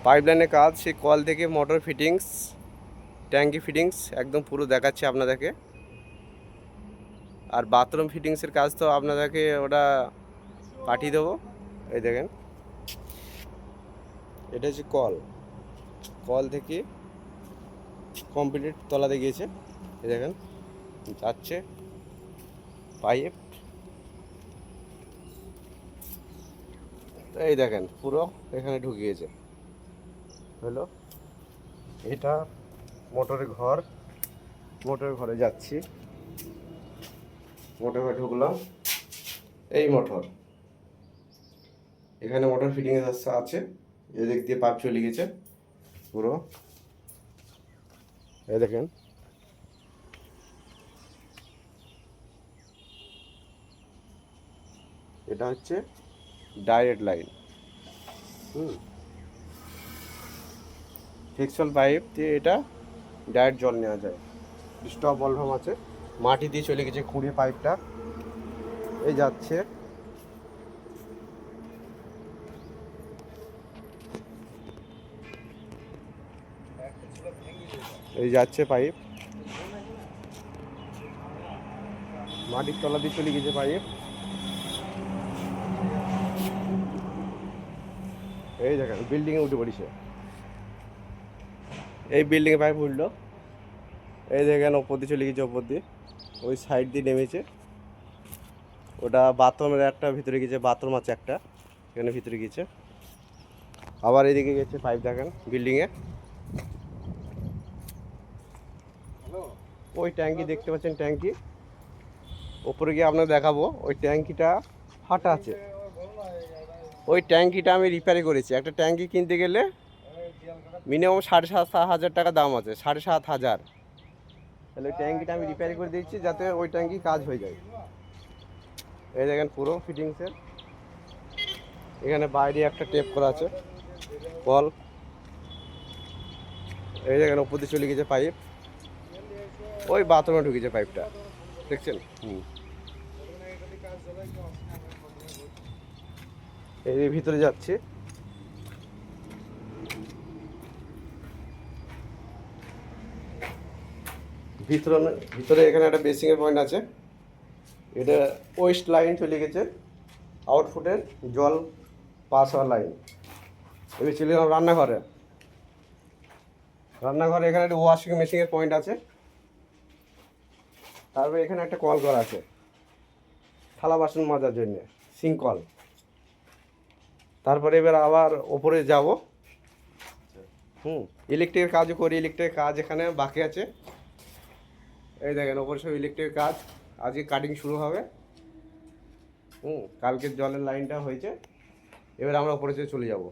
পাইপলাইনের কাজ, সেই কল থেকে মোটর ফিটিংস, ট্যাঙ্কি ফিটিংস একদম পুরো দেখাচ্ছি আপনাদেরকে। আর বাথরুম ফিটিংসের কাজ তো আপনাদেরকে ওটা পাঠিয়ে দেবো। এই দেখেন, এটা হচ্ছে কল। কল থেকে কমপ্লিট তলাতে গিয়েছে। এই দেখেন যাচ্ছে পাইপ। এই দেখেন পুরো এখানে ঢুকিয়েছে। হলো এটা মোটরের ঘর। মোটরের ঘরে যাচ্ছি, মোটর ঘরে ঢুকলাম। এই মোটর, এখানে মোটর ফিটিং আছে। এদিক দিয়ে পাইপ চলে গেছে পুরো। এই দেখেন, এটা হচ্ছে ডাইরেক্ট লাইন। ফিক্সল পাইপ দিয়ে এটা ডাইরেক্ট জল নেওয়া যায়। স্টপ ভলভ আছে, মাটি দিয়ে চলে গেছে খুঁড়ে পাইপটা। এই যাচ্ছে, এই যাচ্ছে পাইপ, মাটির তলা দিয়ে চলে গেছে পাইপ। এই দেখেন বিল্ডিংয়ে উঠে পড়িছে, এই বিল্ডিংয়ে পাইপ উঠলো। এই দেখেন ওপর দিয়ে চলে গেছে, ওপর দিয়ে ওই সাইড দিয়ে নেমেছে। ওটা বাথরুমের একটা ভিতরে গেছে, বাথরুম আছে একটা এখানে ভিতরে গেছে। আবার এদিকে গেছে পাইপ, দেখেন বিল্ডিংয়ে। ওই ট্যাঙ্কি দেখতে পাচ্ছেন, ট্যাঙ্কি ওপরে গিয়ে আপনাকে দেখাবো। ওই ট্যাঙ্কিটা ফাটা আছে, ওই ট্যাঙ্কিটা আমি রিপেয়ারি করেছি। একটা ট্যাঙ্কি কিনতে গেলে মিনিমাম 7,500 টাকা দাম আছে, 7,500। তাহলে ওই ট্যাঙ্কিটা আমি রিপেয়ারি করে দিচ্ছি যাতে ওই ট্যাঙ্কি কাজ হয়ে যায়। এই দেখেন পুরো ফিটিংসের। এখানে বাইরে একটা টেপ করা আছে কল। এই দেখেন ওপর দিয়ে চলে গেছে পাইপ, ওই বাথরুমে ঢুকেছে পাইপটা, দেখছেন? এই ভিতরে যাচ্ছে, ভিতরে ভিতরে এখানে একটা বেসিংয়ের পয়েন্ট আছে। এটা ওয়েস্ট লাইন চলে গেছে, আউটফুটের জল পাস হওয়ার লাইন। এবার চলে গেলাম রান্নাঘরে। রান্নাঘরে এখানে একটা ওয়াশিং মেশিনের পয়েন্ট আছে। তারপরে এখানে একটা কল করা আছে থালা বাসন মাজার জন্য, সিঙ্ক কল। তারপরে এবার আবার ওপরে যাব। ইলেকট্রিকের কাজও করি, ইলেকট্রিকের কাজ এখানে বাকি আছে। এই দেখেন ওপরে সব ইলেকট্রিকের কাজ, আজকে কাটিং শুরু হবে। কালকের জলের লাইনটা হয়েছে, এবার আমরা ওপরে চলে যাব।